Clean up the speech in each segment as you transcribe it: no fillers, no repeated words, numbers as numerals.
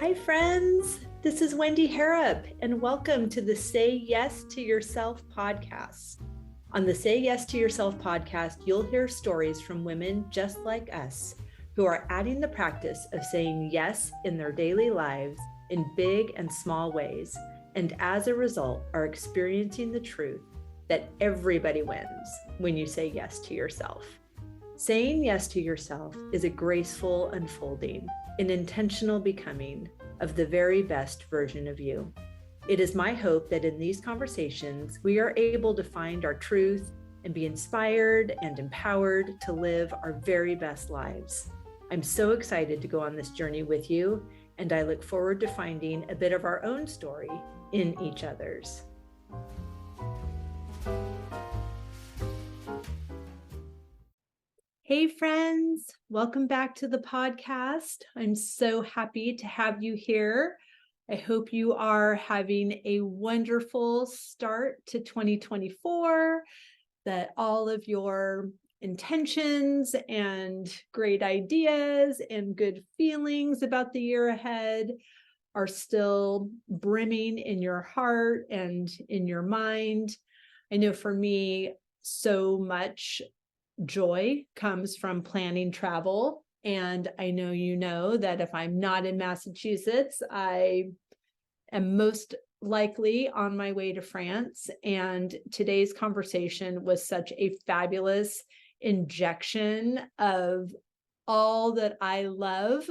Hi, friends. This is Wendy Harrop, and welcome to the Say Yes to Yourself podcast. On the Say Yes to Yourself podcast, you'll hear stories from women just like us who are adding the practice of saying yes in their daily lives in big and small ways, and as a result, are experiencing the truth that everybody wins when you say yes to yourself. Saying yes to yourself is a graceful unfolding, an intentional becoming of the very best version of you. It is my hope that in these conversations, we are able to find our truth and be inspired and empowered to live our very best lives. I'm so excited to go on this journey with you, and I look forward to finding a bit of our own story in each other's. Hey friends, welcome back to the podcast. I'm so happy to have you here. I hope you are having a wonderful start to 2024, that all of your intentions and great ideas and good feelings about the year ahead are still brimming in your heart and in your mind. I know for me, so much joy comes from planning travel. And I know you know that if I'm not in Massachusetts, I am most likely on my way to France. And today's conversation was such a fabulous injection of all that I love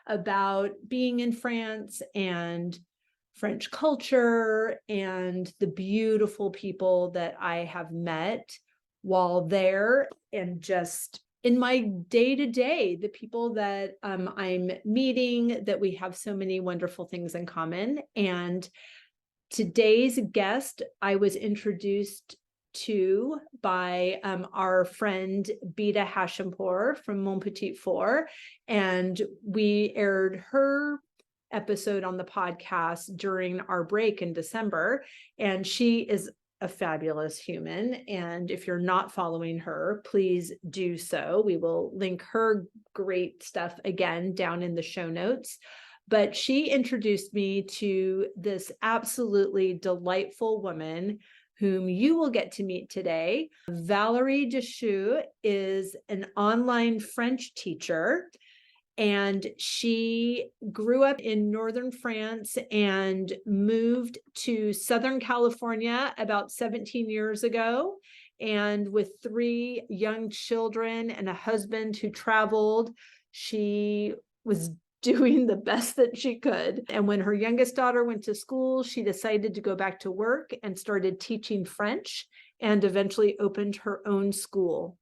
about being in France and French culture and the beautiful people that I have met while there, and just in my day-to-day, the people that I'm meeting, that we have so many wonderful things in common. And today's guest, I was introduced to by our friend Bita Hashimpour from Mon Petit Four, and we aired her episode on the podcast during our break in December, and she is a fabulous human. And if you're not following her, please do so. We will link her great stuff again down in the show notes. But she introduced me to this absolutely delightful woman whom you will get to meet today. Valérie Dacheux is an online French teacher, and she grew up in northern France and moved to Southern California about 17 years ago. And with 3 young children and a husband who traveled, she was doing the best that she could. And when her youngest daughter went to school, she decided to go back to work and started teaching French, and eventually opened her own school.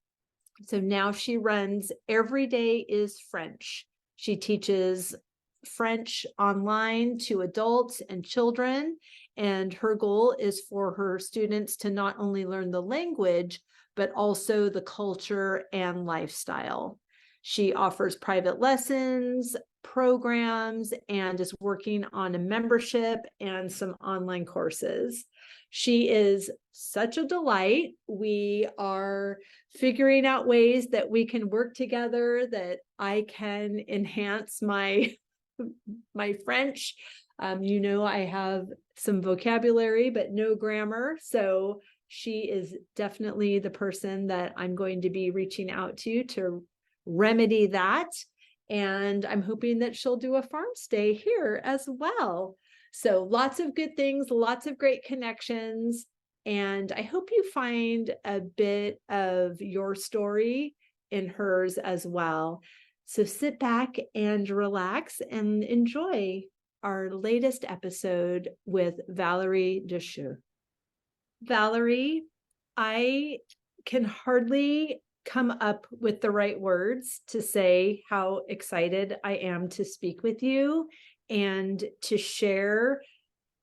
So now she runs Every Day is French. She teaches French online to adults and children, and her goal is for her students to not only learn the language, but also the culture and lifestyle. She offers private lessons, programs, and is working on a membership and some online courses. She is such a delight. We are figuring out ways that we can work together, that I can enhance my French. I have some vocabulary, but no grammar. So she is definitely the person that I'm going to be reaching out to remedy that. And I'm hoping that she'll do a farm stay here as well. So lots of good things, lots of great connections. And I hope you find a bit of your story in hers as well. So sit back and relax and enjoy our latest episode with Valérie Dacheux. Valérie, I can hardly come up with the right words to say how excited I am to speak with you and to share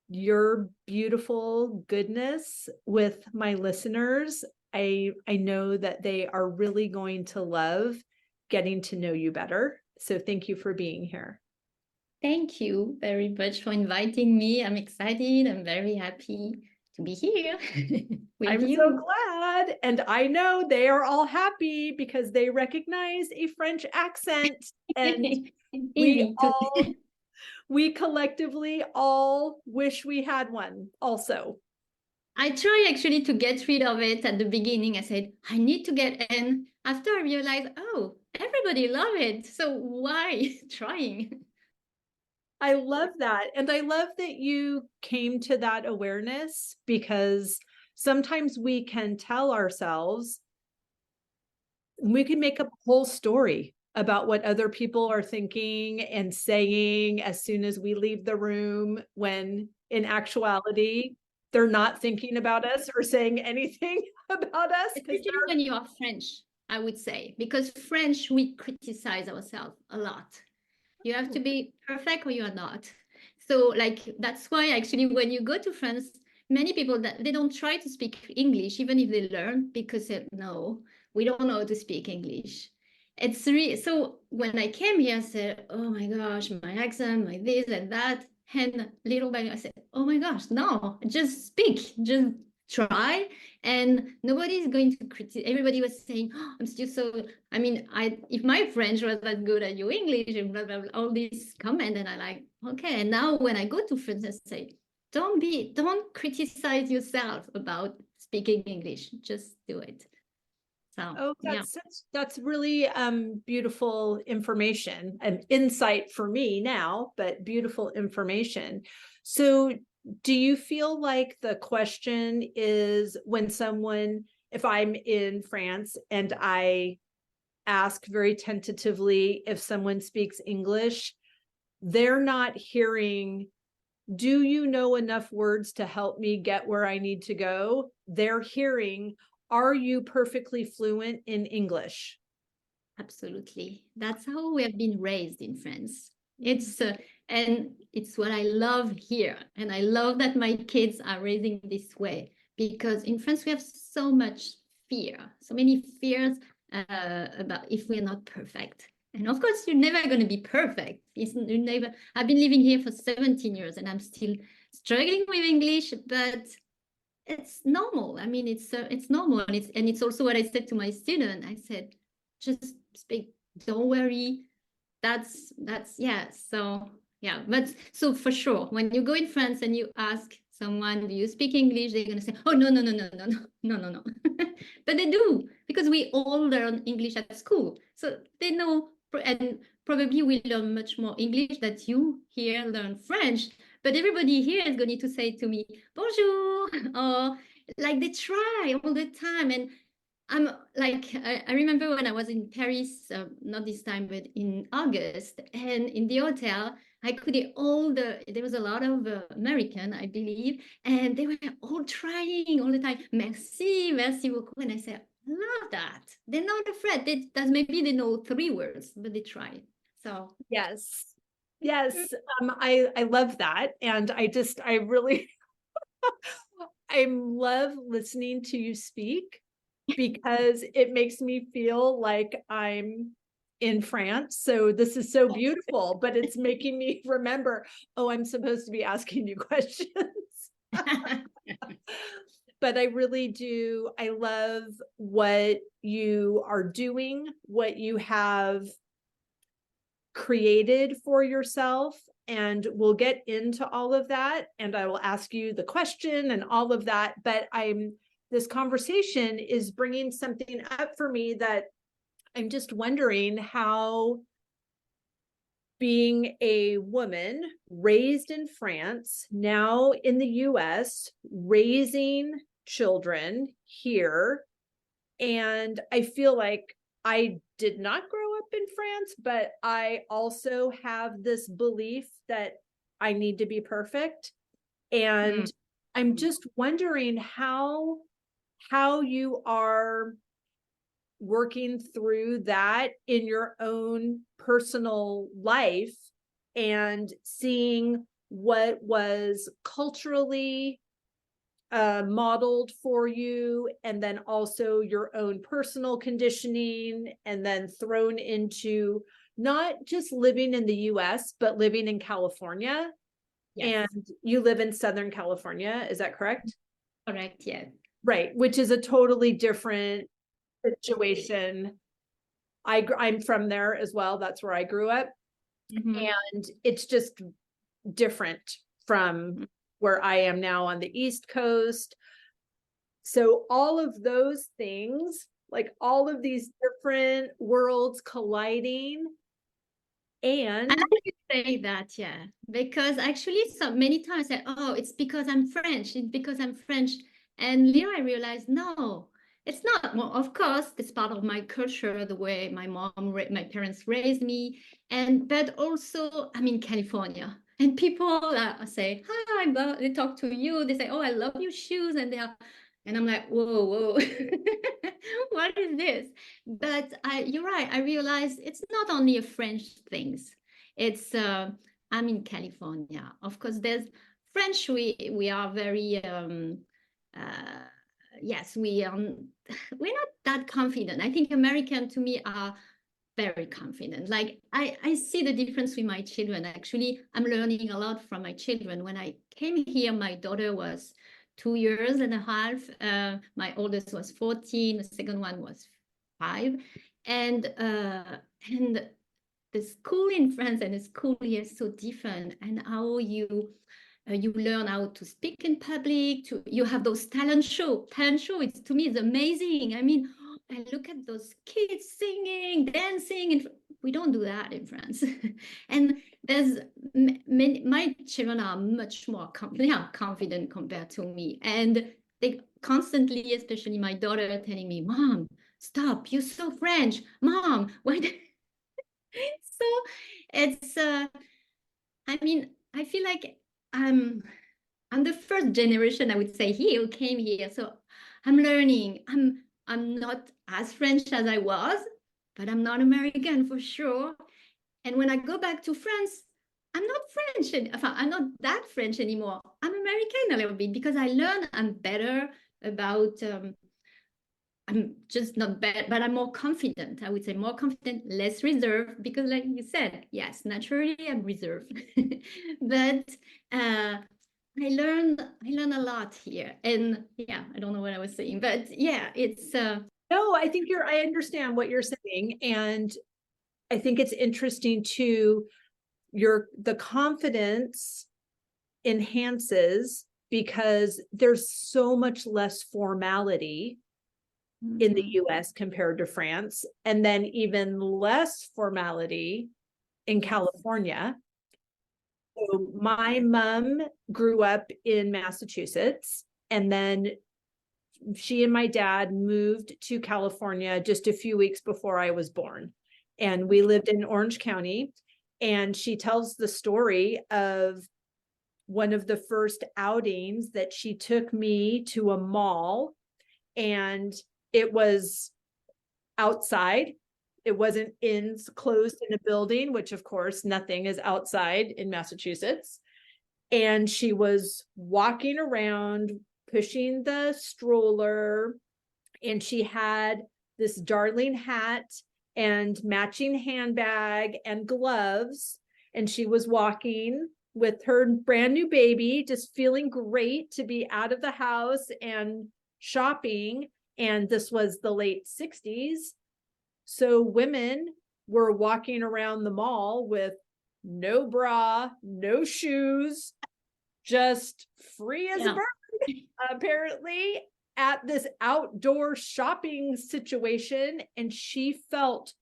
your beautiful goodness with my listeners. I know that they are really going to love getting to know you better. So thank you for being here. Thank you very much for inviting me. I'm excited. I'm very happy to be here with I'm you. so glad. And I know they are all happy because they recognize a French accent. And We collectively all wish we had one also. I try actually to get rid of it at the beginning. I said, I need to get in. After I realized, oh, everybody love it. So why trying? I love that. And I love that you came to that awareness, because sometimes we can tell ourselves, we can make up a whole story about what other people are thinking and saying as soon as we leave the room, when in actuality, they're not thinking about us or saying anything about us. Especially when you are French, I would say, because French, we criticize ourselves a lot. You have to be perfect or you are not. So like, that's why actually when you go to France, many people that they don't try to speak English, even if they learn, because no, we don't know how to speak English. It's really, so when I came here, I said, oh my gosh, my accent, my this and that. And little by little, I said, oh my gosh, no, just speak, just try, and nobody's going to criticize. Everybody was saying, oh, I'm still so, I mean, if my French was that good at your English and blah, blah, blah, all these comments, and I like, okay. And now when I go to France, I say, don't criticize yourself about speaking English. Just do it. So, Oh, yeah. that's really beautiful information and insight for me now, but beautiful information. So do you feel like the question is, when someone, if I'm in France and I ask very tentatively if someone speaks English, they're not hearing, do you know enough words to help me get where I need to go? They're hearing, are you perfectly fluent in English? Absolutely. That's how we have been raised in France. And it's what I love here. And I love that my kids are raising this way, because in France we have so much fear, so many fears about if we're not perfect. And of course, you're never going to be perfect. You're never. I've been living here for 17 years and I'm still struggling with English, but it's normal. I mean, it's normal. And it's also what I said to my student. I said, just speak, don't worry. That's yeah. So yeah, but so for sure, when you go in France and you ask someone, do you speak English? They're gonna say, oh no, no, no, no, no, no, no, no, no. But they do, because we all learn English at school. So they know, and probably we learn much more English that you here learn French. But everybody here is going to say to me, bonjour, or like they try all the time. And I'm like, I remember when I was in Paris, not this time, but in August, and in the hotel, I could hear there was a lot of American, I believe, and they were all trying all the time, merci, merci beaucoup. And I said, I love that. They're not afraid. Maybe they know 3 words, but they try. So, Yes. Yes. I love that. And I really, I love listening to you speak, because it makes me feel like I'm in France. So this is so beautiful, but it's making me remember, oh, I'm supposed to be asking you questions. But I really do. I love what you are doing, what you have created for yourself. And we'll get into all of that. And I will ask you the question and all of that. But this conversation is bringing something up for me that I'm just wondering how, being a woman raised in France, now in the US, raising children here, and I feel like I did not grow up in France, but I also have this belief that I need to be perfect. And I'm just wondering how you are working through that in your own personal life, and seeing what was culturally modeled for you, and then also your own personal conditioning, and then thrown into not just living in the US, but living in California. yes. And you live in Southern California, is that correct? Correct, yeah. Right, which is a totally different situation. I'm from there as well. That's where I grew up. And it's just different from where I am now on the East Coast. So all of those things, like all of these different worlds colliding. And I like you say that, yeah, because actually so many times I say, oh, it's because I'm French, it's because I'm French. And later I realized, no, it's not. Well, of course, it's part of my culture, the way my my parents raised me. But also I'm in California and people say, hi, they talk to you. They say, oh, I love your shoes. And I'm like, whoa, whoa, what is this? But you're right. I realized it's not only a French thing. It's I'm in California. Of course, there's French. We are very yes. We're not that confident. I think American to me are very confident. Like I see the difference with my children. Actually, I'm learning a lot from my children. When I came here, my daughter was 2 years and a half. My oldest was 14. The second one was 5. And the school in France and the school here is so different. And how you learn how to speak in public. You have those talent show. It's to me it's amazing. I mean, I look at those kids singing, dancing, and we don't do that in France. And there's my children are much more confident compared to me, and they constantly, especially my daughter, telling me, "Mom, stop! You're so French, Mom. Why?" So it's I mean, I feel like I'm the first generation, I would say, here who came here. So I'm learning. I'm not as French as I was, but I'm not American for sure. And when I go back to France, I'm not French. I'm not that French anymore. I'm American a little bit because I learn I'm better about I'm just not bad, but I'm more confident. I would say more confident, less reserved, because like you said, yes, naturally I'm reserved. But I learn a lot here. And yeah, I don't know what I was saying, but yeah, it's no, I understand what you're saying. And I think it's interesting too, the confidence enhances because there's so much less formality in the US compared to France, and then even less formality in California. So my mom grew up in Massachusetts, and then she and my dad moved to California just a few weeks before I was born. And we lived in Orange County. And she tells the story of one of the first outings that she took me to a mall, and it was outside. It wasn't closed in a building, which of course nothing is outside in Massachusetts. And she was walking around pushing the stroller, and she had this darling hat and matching handbag and gloves. And she was walking with her brand new baby, just feeling great to be out of the house and shopping. And this was the late 60s. So women were walking around the mall with no bra, no shoes, just free as a bird, apparently, at this outdoor shopping situation. And she felt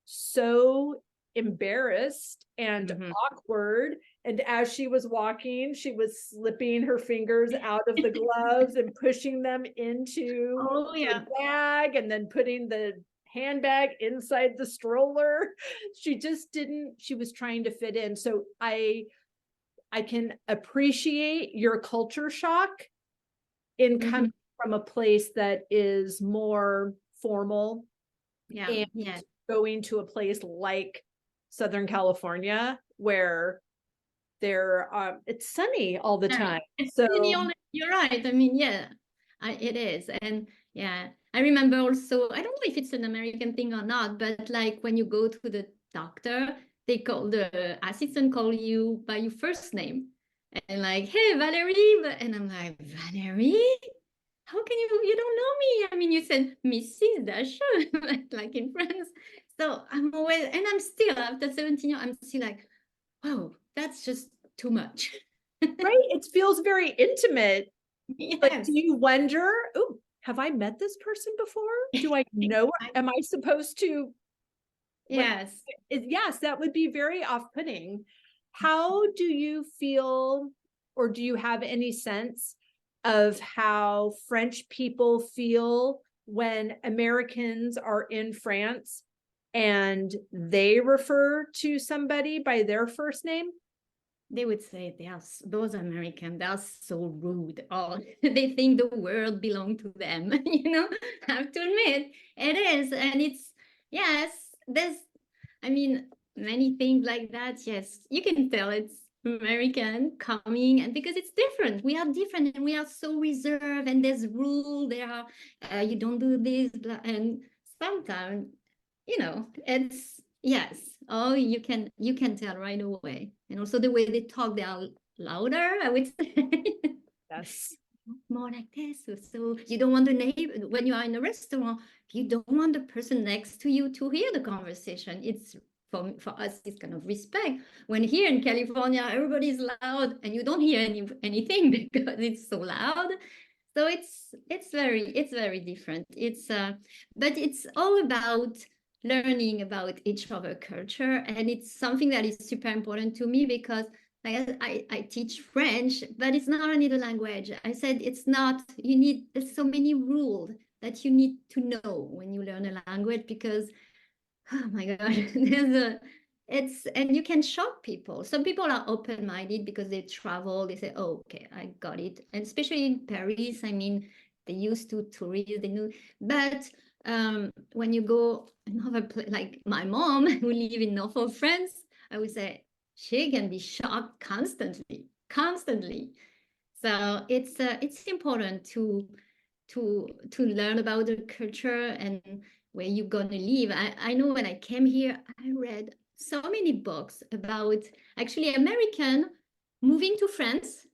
so embarrassed and awkward. And as she was walking, she was slipping her fingers out of the gloves and pushing them into the bag, and then putting the handbag inside the stroller. She was trying to fit in. So I can appreciate your culture shock in coming from a place that is more formal, and going to a place like Southern California where it's sunny all the time. So you're right. I mean, it is. And I remember also, I don't know if it's an American thing or not, but like when you go to the doctor, the assistant call you by your first name, and like, hey, Valérie. And I'm like, Valérie? How can you don't know me? I mean, you said Mrs. Dacheux, like in France. So I'm always, and I'm still, after 17 years, I'm still like, wow, that's just too much. Right? It feels very intimate. But Yes. do you wonder, oh, have I met this person before? Do I know? Am I supposed to? Yes. Yes, that would be very off-putting. How do you feel, or do you have any sense of how French people feel when Americans are in France and they refer to somebody by their first name? They would say those Americans, they are so rude, or they think the world belongs to them. I have to admit, it is. And it's, yes, there's, I mean, many things like that. Yes, you can tell it's American coming, and because it's different. We are different, and we are so reserved, and there's rule. There are, you don't do this, and sometimes, it's, yes. Oh, you can tell right away. And also the way they talk, they are louder, I would say. Yes. More like this. So you don't want the neighbor when you are in a restaurant, you don't want the person next to you to hear the conversation. It's for us, it's kind of respect. When here in California, everybody's loud and you don't hear anything because it's so loud. So it's very different. But it's all about learning about each other culture, and it's something that is super important to me because like I teach French, but it's not only the language. I said it's not, there's so many rules that you need to know when you learn a language because, oh my God, and you can shock people. Some people are open-minded because they travel, they say, oh, okay, I got it. And especially in Paris, I mean, they used to tourists, they knew, but when you go another place, like my mom who live in north of France, I would say, she can be shocked constantly. So it's important to learn about the culture and where you're gonna live. I know when I came here, I read so many books about actually American moving to France.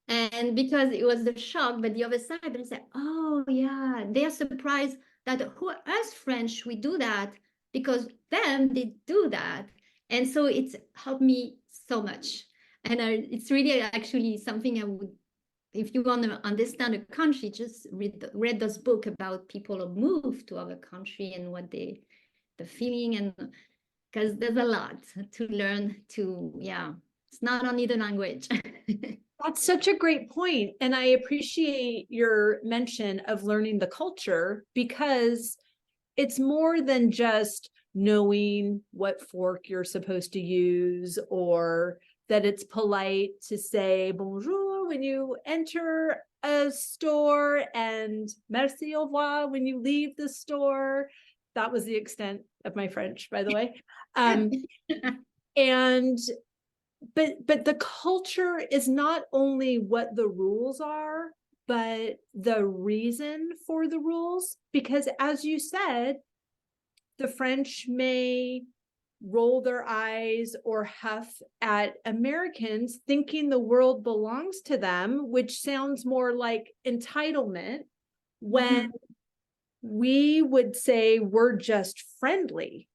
And because it was the shock, but the other side, but I said, oh yeah, they're surprised that us French, we do that because them, they do that. And so it's helped me so much. And it's really actually something I would, if you want to understand a country, just read those books about people who move to other country and what the feeling, and because there's a lot to learn yeah, it's not only the language. That's such a great point. And I appreciate your mention of learning the culture because it's more than just knowing what fork you're supposed to use, or that it's polite to say bonjour when you enter a store and merci au revoir when you leave the store. That was the extent of my French, by the way. And but the culture is not only what the rules are, but the reason for the rules. Because as you said, the French may roll their eyes or huff at Americans thinking the world belongs to them, which sounds more like entitlement, when we would say we're just friendly.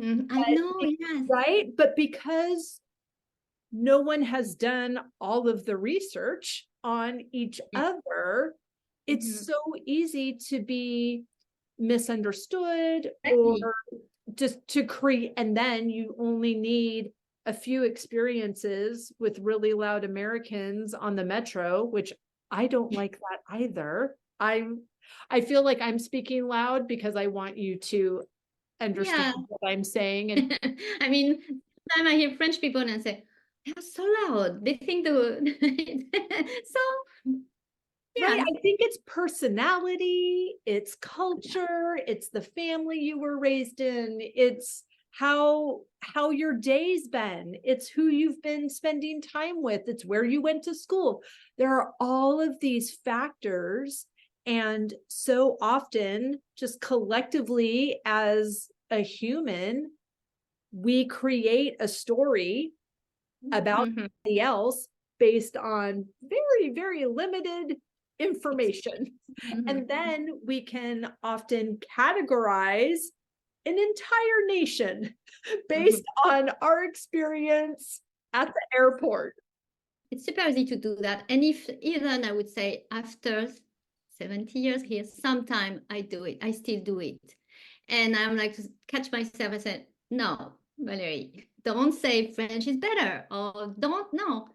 I know, yes. Right? But because no one has done all of the research on each other, it's so easy to be misunderstood or just to create. And then you only need a few experiences with really loud Americans on the metro, which I don't like that either. I feel like I'm speaking loud because I want you to understand what I'm saying. And I mean, sometimes I hear French people and I say, they're so loud. They think so. right. Yeah. I think it's personality, it's culture, it's the family you were raised in, it's how your day's been, it's who you've been spending time with, it's where you went to school. There are all of these factors. And so often, just collectively as a human, we create a story about somebody else based on very, very limited information. And then we can often categorize an entire nation based on our experience at the airport it's super easy to do that. And if even I would say after 70 years here, sometime I do it, I still do it. And I'm like to catch myself. I said, no, Valérie, don't say French is better, or don't, no,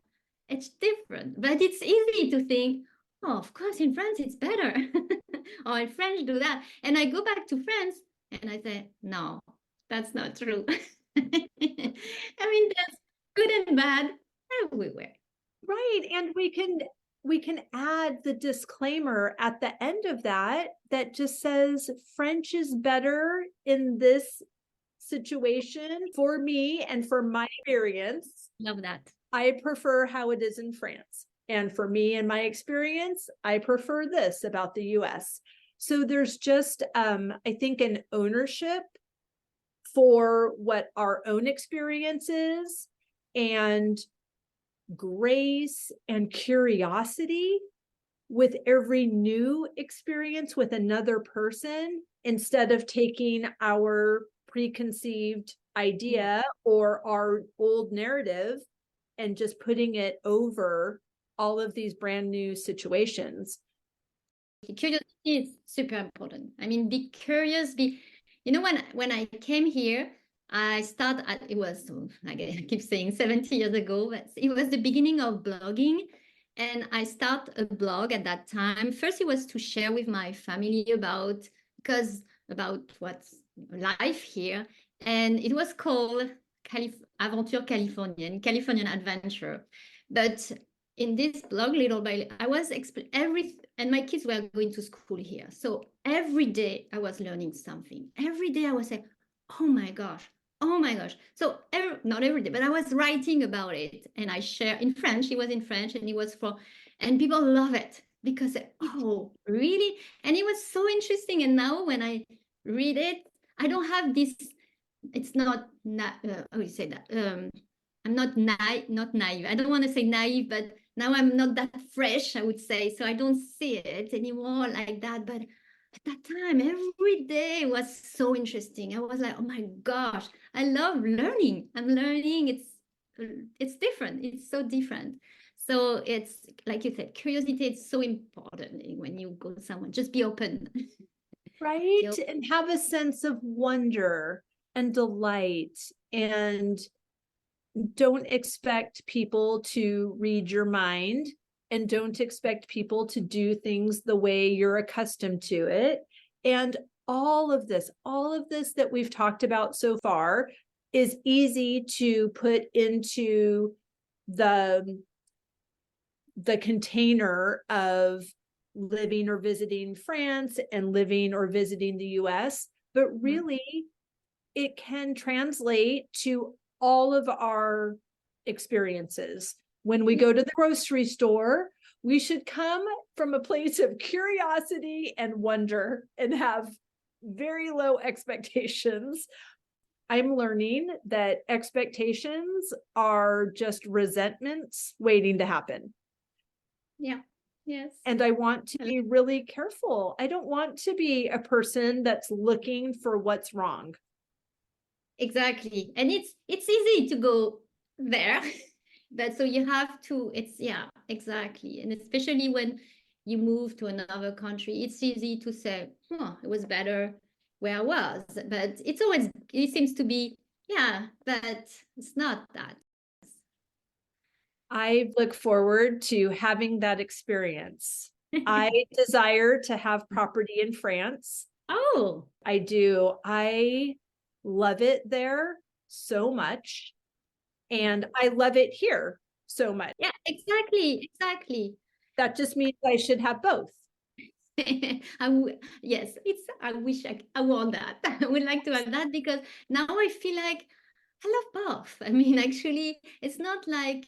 it's different. But it's easy to think, oh, of course, in France it's better. Or in French do that. And I go back to France and I say, no, that's not true. I mean, that's good and bad everywhere. Right. And we can add the disclaimer at the end of that that just says French is better in this situation for me and for my experience. Love that. I prefer how it is in France. And for me and my experience, I prefer this about the US. So there's just, I think, an ownership for what our own experience is, and grace and curiosity with every new experience with another person, instead of taking our preconceived idea or our old narrative and just putting it over all of these brand new situations. Curiosity is super important. I mean, be curious. When I came here, I started. It was, like I keep saying, 70 years ago, but it was the beginning of blogging, and I started a blog at that time. First, it was to share with my family about what's life here, and it was called Aventure Californian Adventure. But in this blog, little by little, I was and my kids were going to school here. So every day I was learning something. Every day I was saying, oh my gosh. So not every day, but I was writing about it. And I share in French. It was in French, and and people love it because, oh, really? And it was so interesting. And now when I read it, I don't have this, it's not, how you say that? I'm not naive. I don't want to say naive, but now I'm not that fresh, I would say. So I don't see it anymore like that. But at that time, every day was so interesting. I was like, oh my gosh, I love learning. I'm learning. It's different. It's so different. So it's like you said, curiosity is so important when you go somewhere. Just be open. Right. And have a sense of wonder and delight, and don't expect people to read your mind, and don't expect people to do things the way you're accustomed to it. And all of this that we've talked about so far is easy to put into the container of living or visiting France and living or visiting the US, but really it can translate to all of our experiences. When we go to the grocery store, we should come from a place of curiosity and wonder and have very low expectations. I'm learning that expectations are just resentments waiting to happen. Yeah. Yes. And I want to be really careful. I don't want to be a person that's looking for what's wrong. Exactly. And it's easy to go there. But so you have to, exactly. And especially when you move to another country, it's easy to say, oh, it was better where I was. But it seems to be, but it's not that. I look forward to having that experience. I desire to have property in France. Oh, I do. I love it there so much. And I love it here so much. yeah, exactly. That just means I should have both. Yes, I wish I want that. I would like to have that, because now I feel like I love both. I mean, actually, it's not like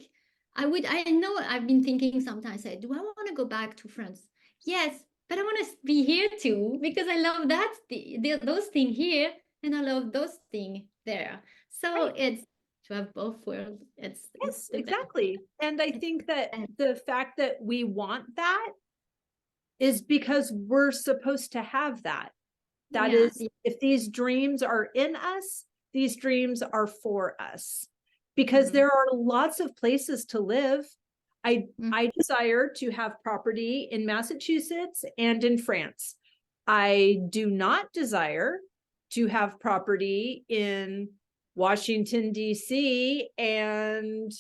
I know I've been thinking sometimes, do I want to go back to France? Yes, but I want to be here too, because I love those things here, and I love those things there. So it's to have both worlds. It's exactly. And I think that the fact that we want that is because we're supposed to have that. That is, if these dreams are in us, these dreams are for us, because there are lots of places to live. I desire to have property in Massachusetts and in France. I do not desire to have property in Washington, D.C. and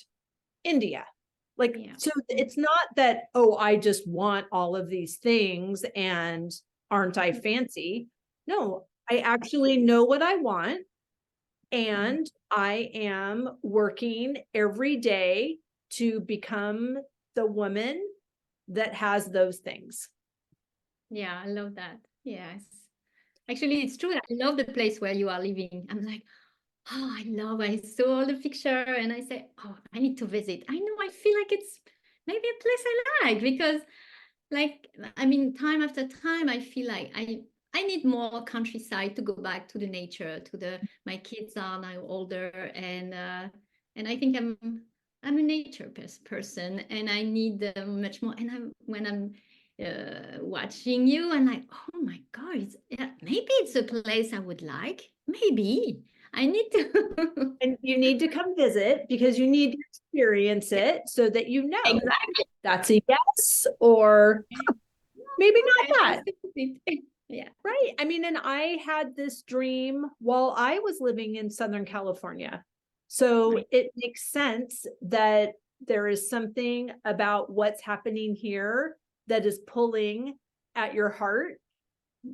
India. Like, so it's not that, oh, I just want all of these things and aren't I fancy? No, I actually know what I want. And I am working every day to become the woman that has those things. Yeah, I love that. Yes. Actually, it's true. I love the place where you are living. I'm like, oh, I saw the picture and I say, oh, I need to visit. I know, I feel like it's maybe a place I like because, like, I mean, time after time, I feel like I need more countryside to go back to the nature, my kids are now older and I think I'm a nature person and I need much more. And when I'm watching you and like, oh my God, maybe it's a place I would like. Maybe I need to. And you need to come visit because you need to experience it so that you know Exactly. that's a yes or maybe not that. Yeah. Right. I mean, and I had this dream while I was living in Southern California. So it makes sense that there is something about what's happening here that is pulling at your heart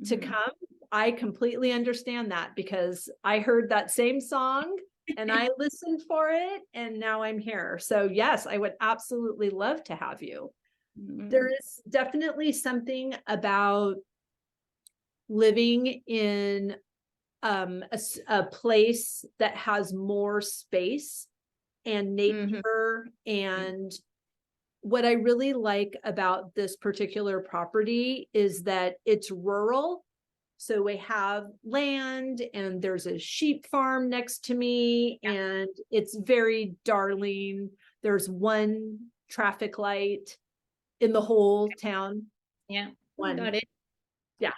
to come. I completely understand that because I heard that same song and I listened for it and now I'm here. So yes, I would absolutely love to have you. There is definitely something about living in a place that has more space and nature. And what I really like about this particular property is that it's rural. So we have land and there's a sheep farm next to me and it's very darling. There's one traffic light in the whole town. Yeah. One. Got it. Yeah.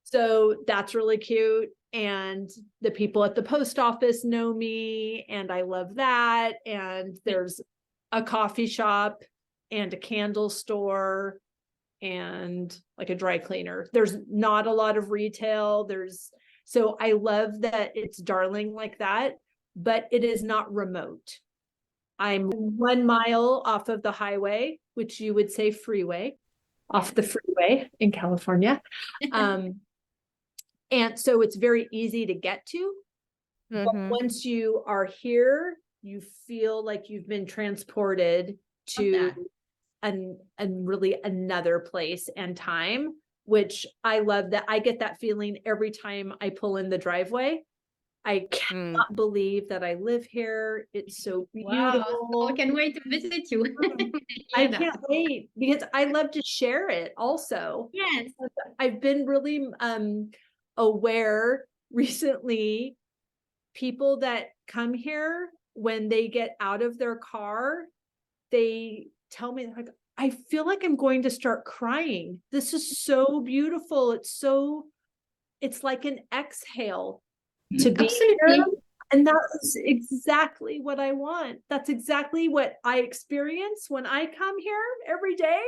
So that's really cute. And the people at the post office know me and I love that. And there's a coffee shop and a candle store and like a dry cleaner. There's not a lot of retail. So I love that it's darling like that, but it is not remote. I'm 1 mile off of the highway, which you would say freeway, off the freeway in California. And so it's very easy to get to. But once you are here, you feel like you've been transported to and really another place and time, which I love that. I get that feeling every time I pull in the driveway. I cannot believe that I live here. It's so beautiful. Wow. I can't wait to visit you. I can't wait because I love to share it also. Yes. I've been really aware recently, people that come here, when they get out of their car, they tell me, like, I feel like I'm going to start crying. This is so beautiful. It's like an exhale to be here. And that's exactly what I want. That's exactly what I experience when I come here every day.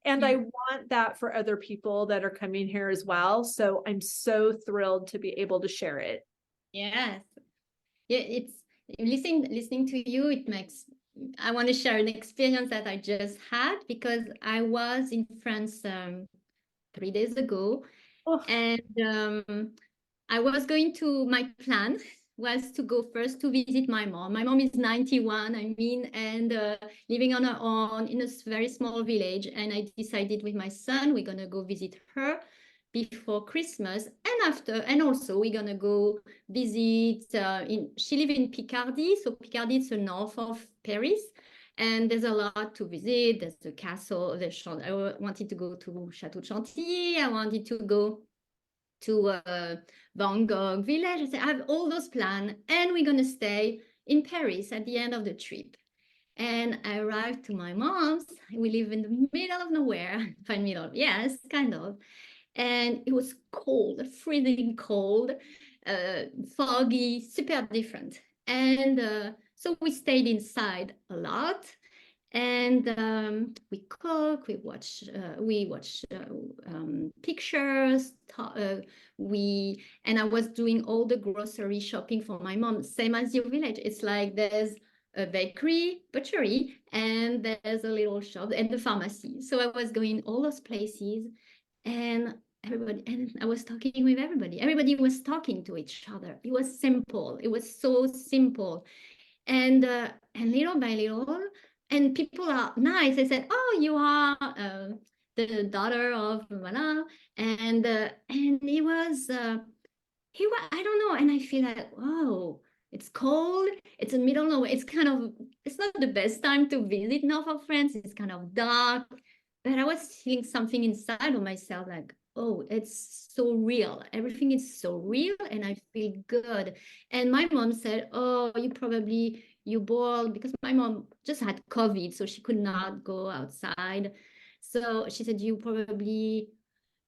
And I want that for other people that are coming here as well. So I'm so thrilled to be able to share it. Yes. Yeah, it's listening to you, I want to share an experience that I just had because I was in France 3 days ago. And I was my plan was to go first to visit my mom. My mom is 91, and living on her own in a very small village. And I decided with my son, we're going to go visit her before Christmas. And also we're going to go visit, she lives in Picardy. So Picardy is the north of Paris. And there's a lot to visit. There's the castle, I wanted to go to Chateau Chantilly. I wanted to go to Van Gogh village. I have all those plans and we're going to stay in Paris at the end of the trip. And I arrived to my mom's. We live in the middle of nowhere. Yes, kind of. And it was cold, freezing cold, foggy, super different. And so we stayed inside a lot. And we cook, we watch pictures. And I was doing all the grocery shopping for my mom, same as your village. It's like there's a bakery, butchery, and there's a little shop and the pharmacy. So I was going all those places, and I was talking with everybody. Everybody was talking to each other. It was simple. It was so simple. And little by little, and people are nice. They said, "Oh, you are the daughter of Mana," and he was, I don't know, and I feel like, whoa, it's cold. It's in the middle of nowhere. It's not the best time to visit north of France. It's kind of dark, but I was feeling something inside of myself, like, oh, it's so real. Everything is so real, and I feel good. And my mom said, oh, you boiled, because my mom just had COVID, so she could not go outside. So she said, usually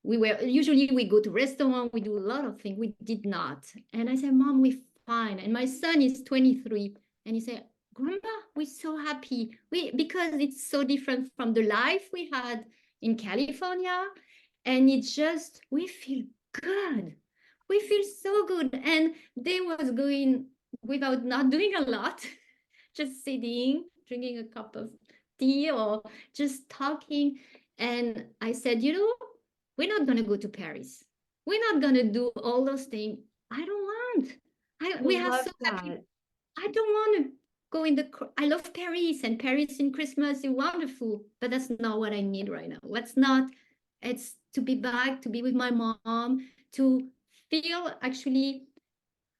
we go to restaurant, we do a lot of things. We did not. And I said, Mom, we're fine. And my son is 23, and he said, Grandma, we're so happy. Because it's so different from the life we had in California. And we feel good. We feel so good. And they was going without not doing a lot, just sitting, drinking a cup of tea or just talking. And I said, we're not going to go to Paris. We're not going to do all those things. I don't want. We have love so happy. that. I don't want to go I love Paris, and Paris in Christmas is wonderful, but that's not what I need right now. It's to be back, to be with my mom, to feel actually.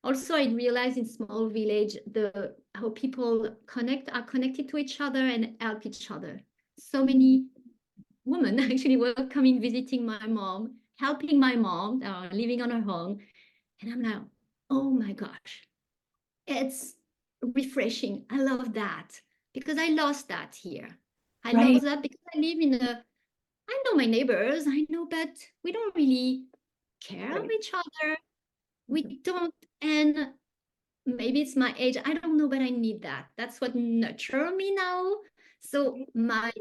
Also, I realized in small village, how people are connected to each other and help each other. So many women actually were coming, visiting my mom, helping my mom, living on her own. And I'm like, oh my gosh, it's refreshing. I love that, because I lost that here. I Right. lost that because I know my neighbors, I know, but we don't really care of each other. We don't, and maybe it's my age, I don't know, but I need that. That's what nurture me now. So I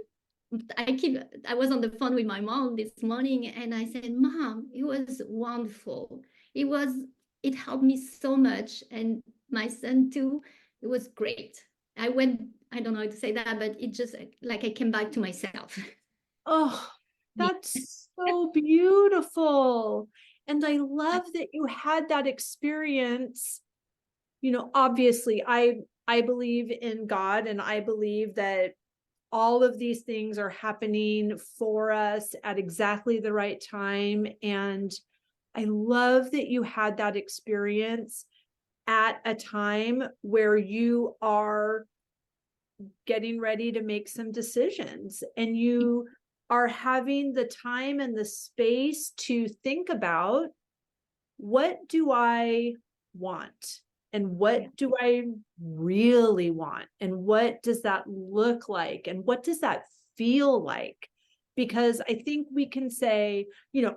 was on the phone with my mom this morning, and I said, Mom, it was wonderful. It helped me so much, and my son too. It was great. I don't know how to say that, but it just like I came back to myself. Oh, that's so beautiful. And I love that you had that experience. Obviously, I believe in God, and I believe that all of these things are happening for us at exactly the right time. And I love that you had that experience at a time where you are getting ready to make some decisions, and you are having the time and the space to think about, what do I want? And what do I really want? And what does that look like? And what does that feel like? Because I think we can say,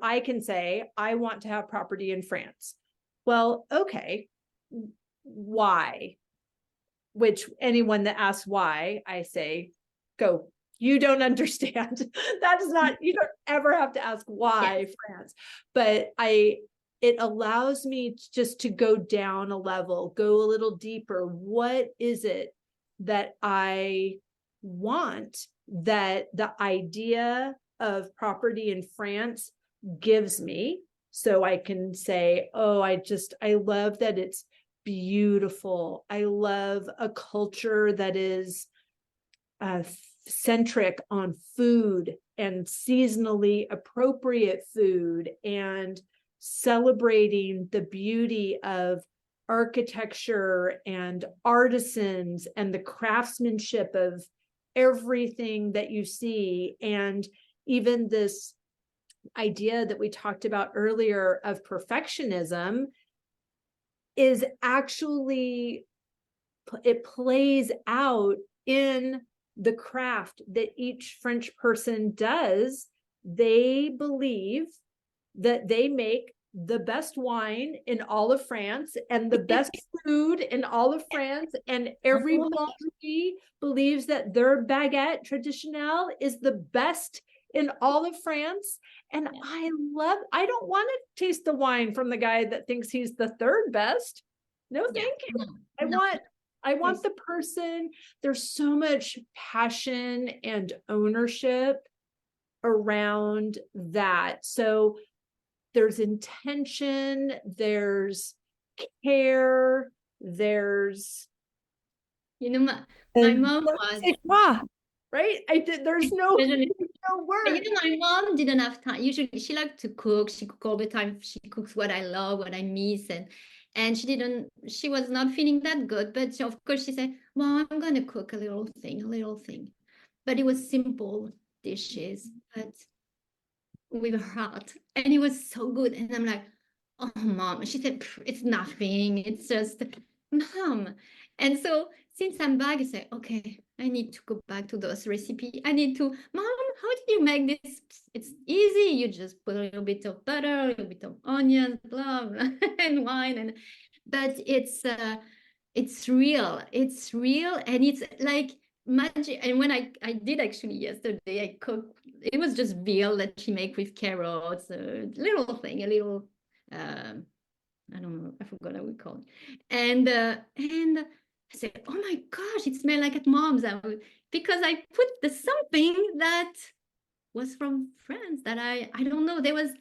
I can say, I want to have property in France. Well, okay, why? Which anyone that asks why, I say, go. You don't understand. That is not, you don't ever have to ask why France. But it allows me just to go down a level, go a little deeper. What is it that I want, that the idea of property in France gives me? So I can say, oh, I love that it's beautiful. I love a culture that is centric on food and seasonally appropriate food, and celebrating the beauty of architecture and artisans and the craftsmanship of everything that you see. And even this idea that we talked about earlier of perfectionism is actually, it plays out in the craft that each French person does. They believe that they make the best wine in all of France and the best food in all of France. And every boulangerie believes that their baguette traditionnelle is the best in all of France. And I don't want to taste the wine from the guy that thinks he's the third best. No, thank you. I want the person. There's so much passion and ownership around that. So there's intention, there's care, there's, you know, my mom was right. There's no word. But you know, my mom didn't have time. Usually she liked to cook. She cooked all the time. She cooks what I love, what I miss. And she was not feeling that good. But she, of course she said, well, I'm going to cook a little thing. But it was simple dishes, but with a heart. And it was so good. And I'm like, oh, Mom. She said, it's nothing. It's just, Mom. And so since I'm back, I say, okay, I need to go back to those recipes. I need to, Mom, how did you make this? It's easy. You just put a little bit of butter, a little bit of onions, blah, blah, and wine. But it's real. It's real. And it's like magic. And when I did actually yesterday, I cooked, it was just veal that she made with carrots, a little thing, a little, I don't know, I forgot how we call it. And I said, oh my gosh, it smells like at mom's. Because I put something that was from France that I don't know. There was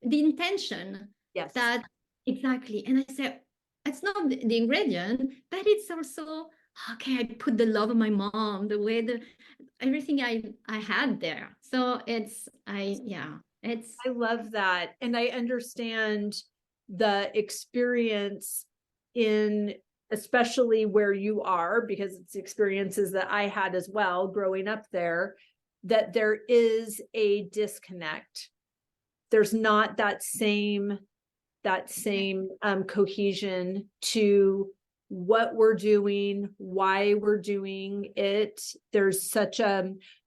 the intention. Yes. That exactly. And I said, it's not the ingredient, but it's also, okay, I put the love of my mom, the way everything I had there. So I love that. And I understand the experience in, especially where you are, because it's experiences that I had as well growing up there, that there is a disconnect. There's not that same cohesion to what we're doing, why we're doing it. There's such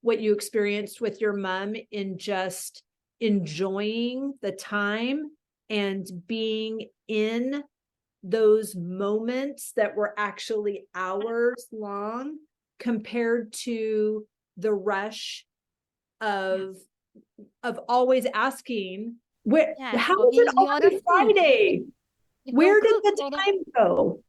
what you experienced with your mom in just enjoying the time and being in those moments that were actually hours long compared to the rush of always asking, how is it already Friday? Where did the time go?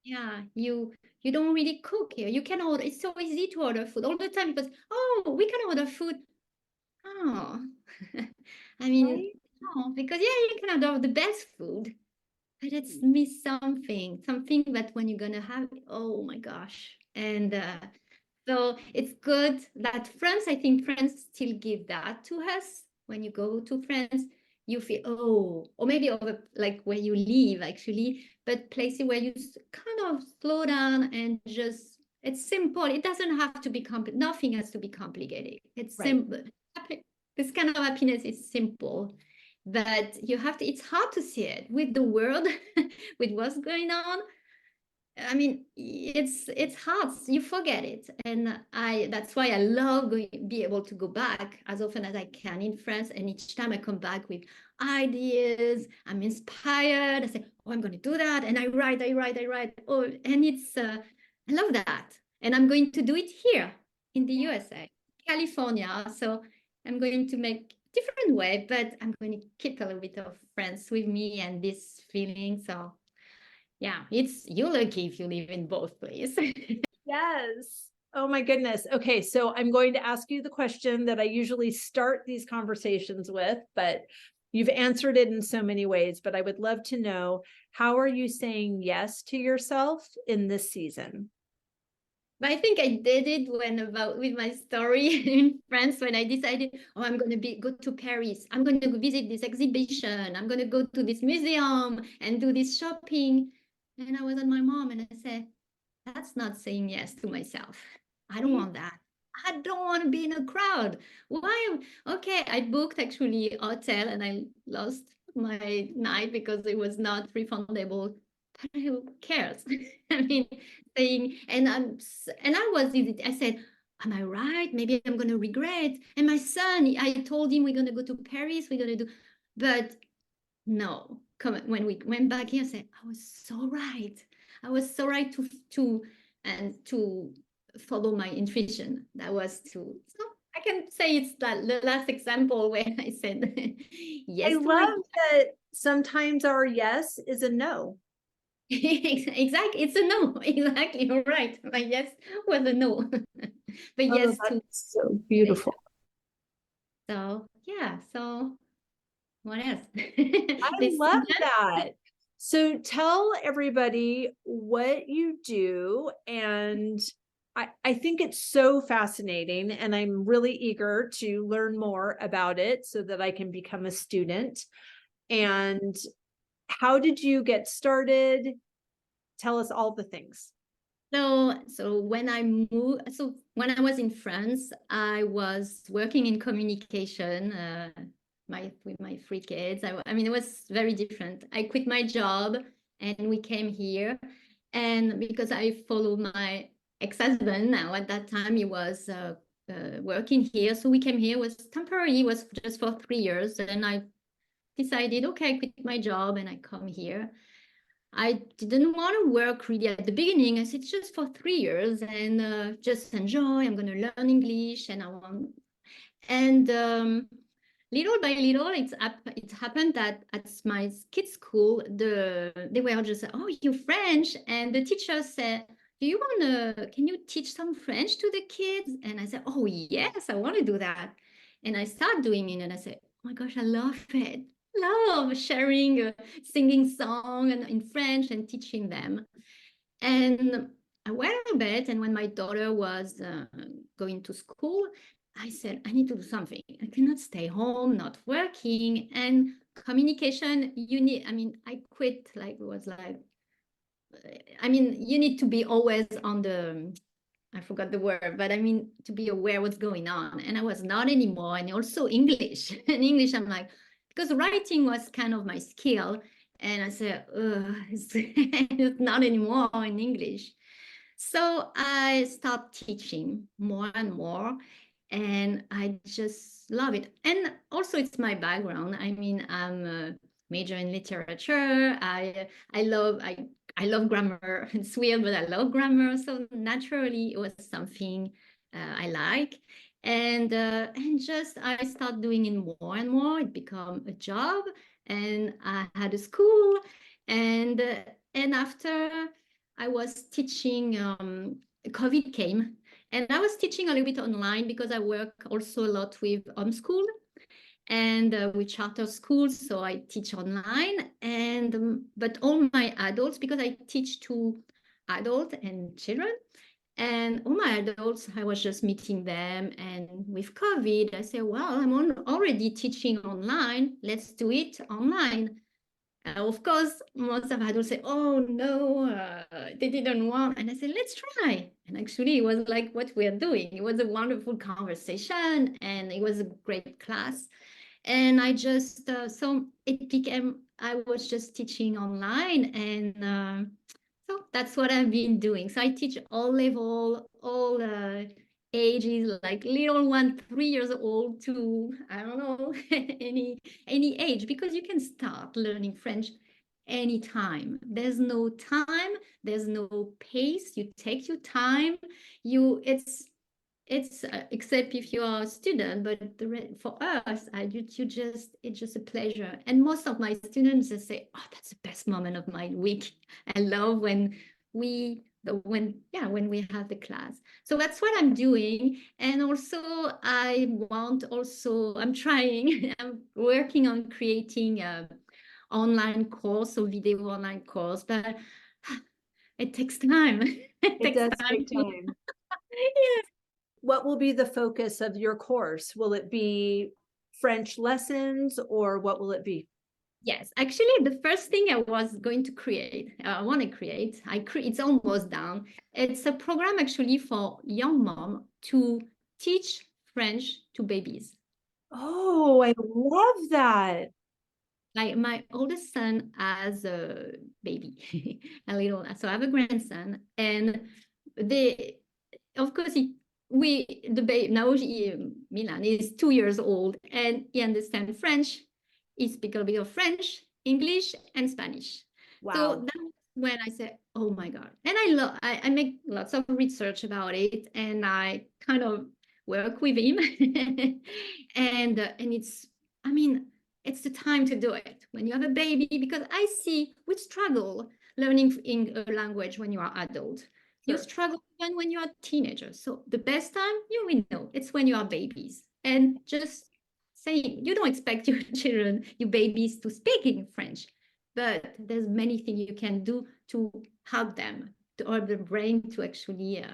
Yeah, you don't really cook here. You can order. It's so easy to order food all the time because, oh, we can order food. Oh, I mean, right? No, because you can order the best food, but it's miss something that when you're gonna have, oh my gosh. And so it's good that I think France still give that to us. When you go to France, you feel, oh, or maybe over like where you live actually, but places where you kind of slow down and just, it's simple. It doesn't have to be nothing has to be complicated. It's right. Simple. This kind of happiness is simple, but it's hard to see it with the world, with what's going on. I mean, it's hard. You forget it, and that's why I love be able to go back as often as I can in France. And each time I come back with ideas, I'm inspired. I say, oh, I'm going to do that, and I write. Oh, and it's I love that, and I'm going to do it here in the USA, California. So I'm going to make different way, but I'm going to keep a little bit of France with me and this feeling. So. Yeah, you're lucky if you live in both places. Yes. Oh my goodness. Okay, so I'm going to ask you the question that I usually start these conversations with, but you've answered it in so many ways, but I would love to know, how are you saying yes to yourself in this season? I think I did it with my story in France, when I decided, oh, I'm going to go to Paris. I'm going to go visit this exhibition. I'm going to go to this museum and do this shopping. And I was at my mom and I said, that's not saying yes to myself. I don't want that. I don't want to be in a crowd. Why? Okay, I booked actually a hotel and I lost my night because it was not refundable. But who cares? I mean, saying, and I said, am I right? Maybe I'm going to regret. And my son, I told him we're going to go to Paris. We're going to do, but no, when we went back here, I said, I was so right. I was so right to follow my intuition. That was to, so I can say it's the last example where I said yes I to my. love that sometimes our yes is a no. Exactly, it's a no. Exactly, you're right. My yes was a no, but Oh, yes to that's so later. beautiful. So yeah. So what else? I This love season. that. So tell everybody what you do. And I think it's so fascinating, and I'm really eager to learn more about it so that I can become a student. And how did you get started? Tell us all the things. So when I moved, so when I was in France, I was working in communication, with my three kids. I mean, it was very different. I quit my job and we came here, and because I followed my ex-husband. Now at that time he was working here, so we came here. It was temporary. It was just for 3 years, and I decided, okay, I quit my job and I come here. I didn't want to work really at the beginning. I said just for 3 years and just enjoy. I'm going to learn English, and I want. And little by little, it happened that at my kids' school, they were just, oh, you French, and the teacher said, do you want to? Can you teach some French to the kids? And I said, oh yes, I want to do that. And I started doing it, and I said, oh my gosh, I love it. Love sharing, singing song and in French and teaching them. And I went a bit, and when my daughter was going to school, I said, I need to do something. I cannot stay home, not working. And communication, I mean, I quit, like, it was like, I mean, you need to be always on the, I forgot the word, but I mean, to be aware what's going on. And I was not anymore. And also English. In English, I'm like, because writing was kind of my skill. And I said, it's not anymore in English. So I stopped teaching more and more. And I just love it. And also it's my background. I mean, I'm a major in literature. I love grammar. It's weird, but I love grammar. So naturally, it was something I like, and just I start doing it more and more. It become a job, and I had a school, and after I was teaching, COVID came, and I was teaching a little bit online because I work also a lot with homeschool and with charter schools, so I teach online. And but all my adults, because I teach to adults and children, and all my adults, I was just meeting them. And with COVID, I said, well, I'm already teaching online. Let's do it online. Of course, most of adults say, oh no, they didn't want. And I said, let's try. And actually, it was like what we're doing. It was a wonderful conversation, and it was a great class. And I just, so it became, I was just teaching online. And so that's what I've been doing. So I teach all level, all ages, like little one, 3 years old to, I don't know, any age, because you can start learning French anytime. There's no time, there's no pace. You take your time. It's except if you are a student, but for us, it's just a pleasure. And most of my students just say, "Oh, that's the best moment of my week." I love when when we have the class. So that's what I'm doing. And also, I'm trying. I'm working on creating a online course or video online course, but it takes time. It It takes does time take to. time. Yes. What will be the focus of your course? Will it be French lessons, or what will it be? Yes, actually, the first thing I was going to create, I want to create, it's almost done. It's a program actually for young mom to teach French to babies. Oh, I love that. Like my oldest son has a baby, a little, so I have a grandson, and they, of course, the baby now, Milan is 2 years old, and he understands French. He speaks a bit of French, English, and Spanish. So Wow. that's when I said, oh my God. And I make lots of research about it, and I kind of work with him. And it's, I mean, it's the time to do it when you have a baby, because I see we struggle learning in a language when you are adult. You Sure. struggle even when you are teenagers. So the best time, you will know, it's when you are babies. And just saying, you don't expect your children, your babies, to speak in French, but there's many things you can do to help them, to help the brain to actually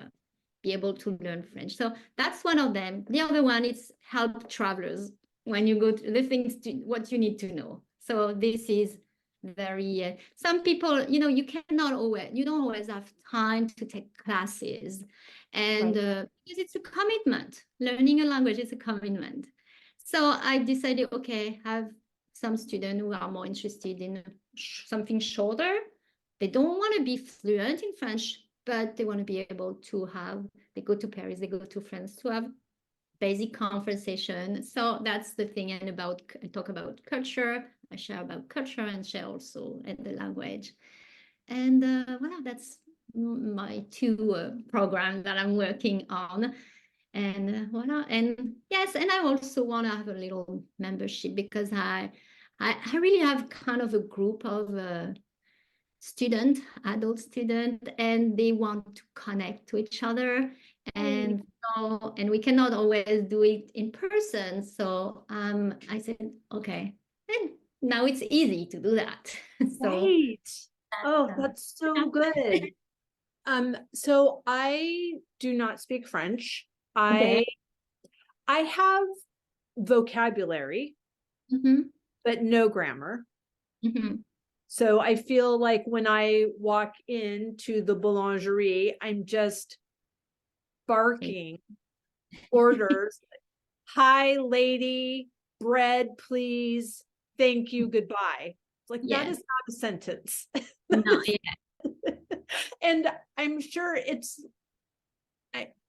be able to learn French. So that's one of them. The other one is help travelers when you go to the things to what you need to know. So this is very some people, you cannot always, you don't always have time to take classes, and Right. because it's a commitment. Learning a language is a commitment. So I decided, okay, have some students who are more interested in something shorter. They don't want to be fluent in French, but they want to be able to have, they go to Paris, they go to France to have basic conversation. So that's the thing. And I talk about culture, I share about culture and share also and the language. And voilà, that's my two programs that I'm working on. And voilà. And yes, and I also want to have a little membership, because I really have kind of a group of adult student, and they want to connect to each other. Right. And and we cannot always do it in person. So I said, okay, and now it's easy to do that. So Right. Oh, uh, that's so good. So I do not speak French. okay. I have vocabulary, Mhm, but no grammar. mhm. So I feel like when I walk into the boulangerie, I'm just Okay. barking orders. Hi, lady, bread, please. Thank you, goodbye. It's like that is Yes. not a sentence. No, yeah. And I'm sure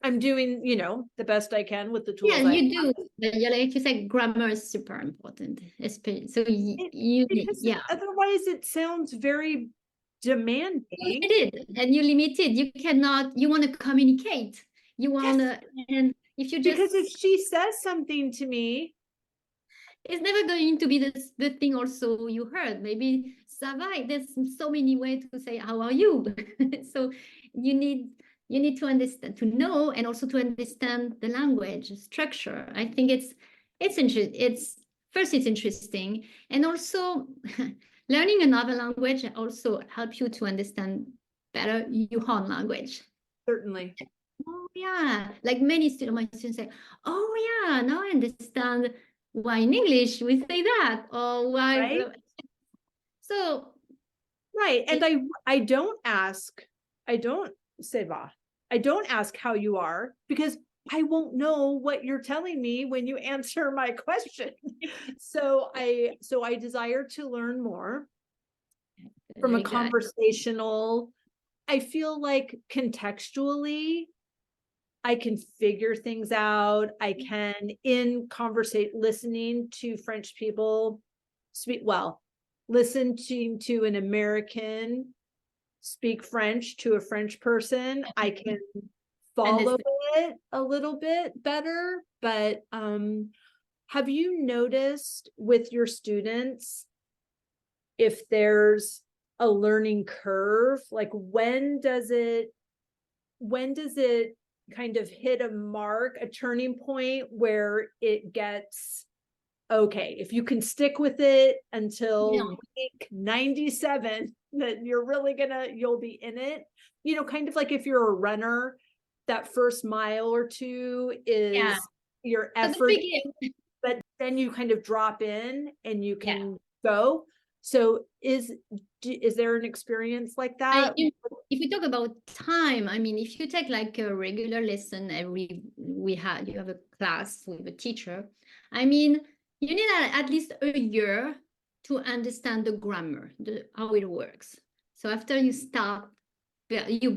I'm doing, the best I can with the Yeah, tools I have. you do. But yeah, like you said, grammar is super important. So It, because yeah, otherwise it sounds very demanding. it is, and you limited. You cannot. You want to communicate. You want Yes, to, and if you just, because if she says something to me, it's never going to be the thing. Also, you heard maybe ça va. There's so many ways to say how are you. So you need you need to understand, to know, and also to understand the language structure. I think it's interesting. It's interesting, and also learning another language also help you to understand better your own language. certainly. Oh yeah, like many students, my students say, oh yeah, now I understand why in English we say that, or why. Right? So Right. And it, I don't say va. I don't ask how you are because I won't know what you're telling me when you answer my question. So I desire to learn more from a very good. conversational. I feel like contextually I can figure things out. I can in conversation listening to French people speak well, listen to an American speak French to a French person. I can And follow this, it a little bit better. But have you noticed with your students if there's a learning curve? Like when does it kind of hit a mark, a turning point where it gets okay, if you can stick with it until week 97, that you'll be in it. Kind of like if you're a runner, that first mile or two yeah. is your So the effort, beginning, but then you kind of drop in and you yeah. can go. So is there an experience like I, that? if we talk about time, I mean, if you take like a regular lesson you have a class with a teacher. I mean, you need at least a year to understand the grammar, how it works. So after you start, you're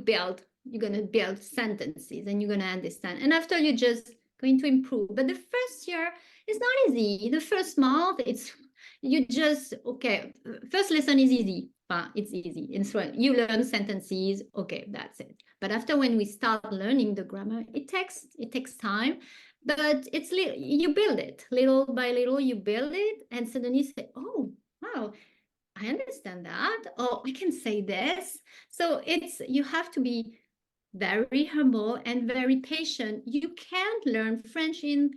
gonna build sentences and you're gonna understand. And after you're just going to improve. But the first year is not easy. The first month, you just, okay, first lesson is easy. It's easy. And so you learn sentences. Okay, that's it. But after when we start learning the grammar, it takes time, but you build it little by little, you build it, and suddenly you say, oh, wow, I understand that. Or I can say this. So you have to be very humble and very patient. You can't learn French in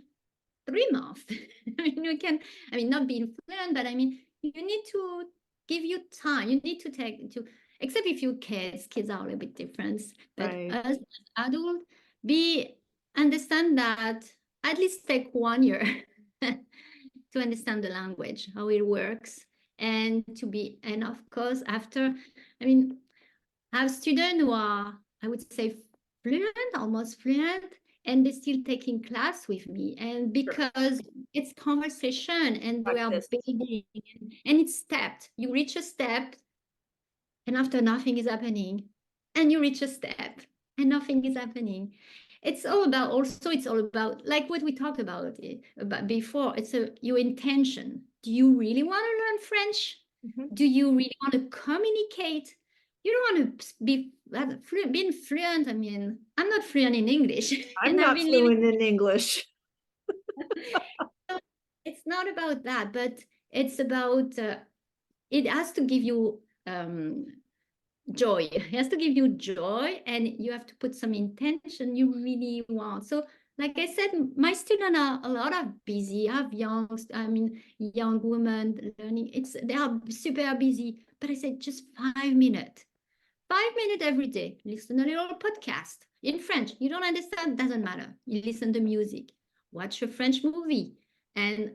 3 months. Not being fluent, but you need to give you time. You need to except if you kids are a little bit different. But Right. as adult, understand that at least take 1 year to understand the language, how it works, and of course, after, I have students who are, I would say, fluent, almost fluent, and they're still taking class with me. And because it's conversation and we are building, and it's stepped. You reach a step, and after nothing is happening, and you reach a step, and nothing is happening. It's all about like what we talked about before. It's your intention. Do you really want to learn French? Mm-hmm. Do you really want to communicate? You don't want to be being fluent. I'm not fluent in English. I'm not fluent in English. So it's not about that, but it's about, it has to give you joy. It has to give you joy, and you have to put some intention you really want. So like I said, my students are a lot of busy. I have young women learning. They are super busy, but I said just 5 minutes. 5 minutes every day. Listen a little podcast in French. You don't understand, doesn't matter. You listen to music. Watch a French movie and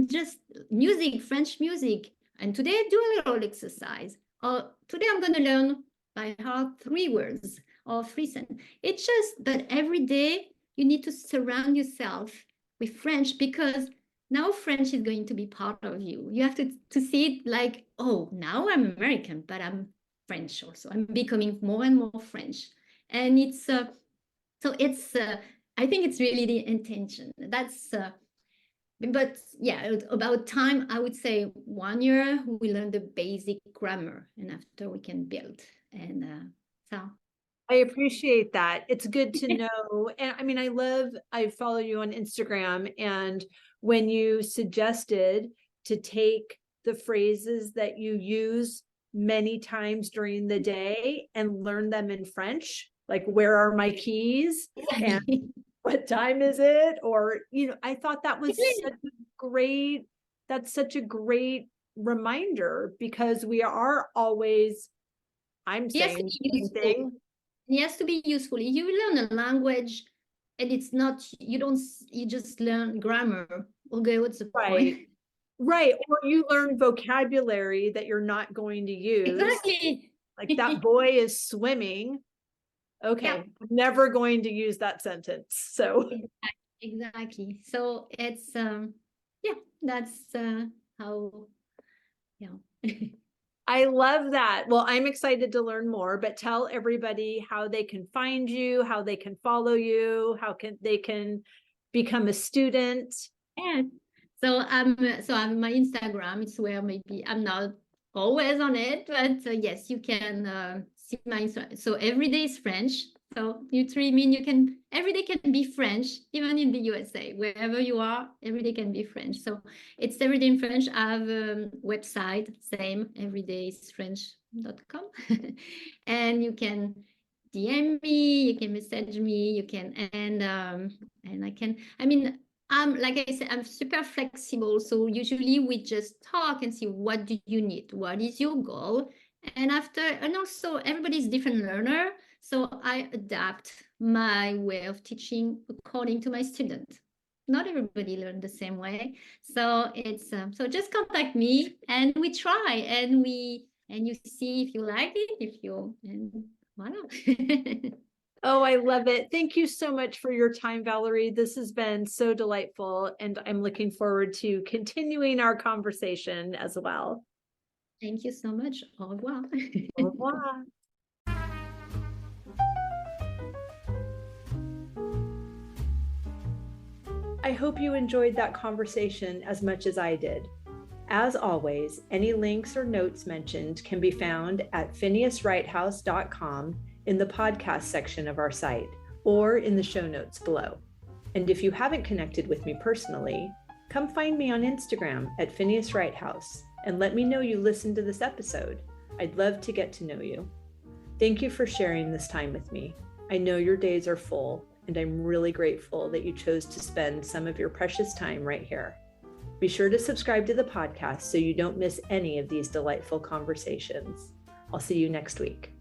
just music, French music. And today do a little exercise. Or today I'm going to learn by heart 3 words or 3 sentences. It's just, but every day you need to surround yourself with French, because now French is going to be part of you. You have to see it like, oh, now I'm American, but I'm French also. I'm becoming more and more French. And it's, I think it's really the intention. But yeah, about time, I would say 1 year, we learn the basic grammar, and after we can build. And so. I appreciate that. It's good to know. And I follow you on Instagram, and when you suggested to take the phrases that you use many times during the day and learn them in French, like where are my keys and what time is it? Or, I thought that was such a great reminder, because we are always, I'm saying the same thing. It has to be useful. You learn a language, and it's not, you just learn grammar. Okay, what's the point? Right. Or you learn vocabulary that you're not going to use. Exactly. Like that boy is swimming. Okay. Yeah. I'm never going to use that sentence. So exactly. So it's that's how, I love that. Well, I'm excited to learn more, but tell everybody how they can find you, how they can follow you, how they can become a student. Yeah. So I'm my Instagram. It's where maybe I'm not always on it, but yes, you can see my Instagram. So every day is French. So every day can be French, even in the USA, wherever you are, every day can be French. So it's every day in French. I have a website, same, everydaysfrench.com. And you can DM me, you can message me, you can, and I can, like I said, I'm super flexible. So usually we just talk and see, what do you need? What is your goal? And also everybody's different learner. So I adapt my way of teaching according to my student. Not everybody learn the same way. So it's, so just contact me and we try, and you see if you like it, and voila. Oh, I love it. Thank you so much for your time, Valérie. This has been so delightful, and I'm looking forward to continuing our conversation as well. Thank you so much. Au revoir. Au revoir. I hope you enjoyed that conversation as much as I did. As always, any links or notes mentioned can be found at phineaswrighthouse.com in the podcast section of our site or in the show notes below. And if you haven't connected with me personally, come find me on Instagram at Phineas Wright House and let me know you listened to this episode. I'd love to get to know you. Thank you for sharing this time with me. I know your days are full, and I'm really grateful that you chose to spend some of your precious time right here. Be sure to subscribe to the podcast so you don't miss any of these delightful conversations. I'll see you next week.